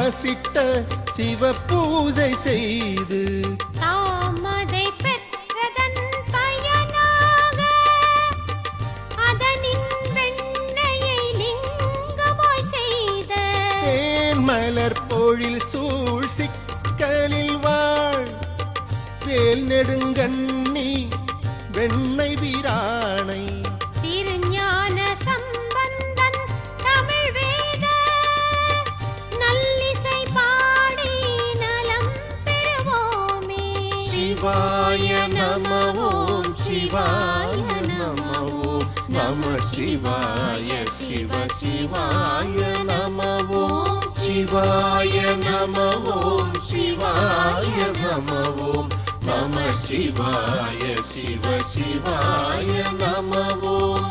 வாசிட்ட சிவ பூஜை செய்து தாமதை பெற்றதன் பயனாக அதனின் வெண்ணையை லிங்கமாய் செய்த தேன் மலர் பொழில் சூழ் சிக்கலில் வாழ் வேல் நெடுங்கண்ணி வெண்ணை வீராணை திருஞான சம்பந்தன் தமிழ் வேத நல்லிசை பாடி நலம் பெறுவோமே. சிவாய நம ஓம் சிவாய நம ஓம் நம சிவாய சிவ சிவாய நம ஓம் சிவாய நம ஓம் சிவாய நம ஓம் நம சிவாய சிவ சிவாய நம ஓம்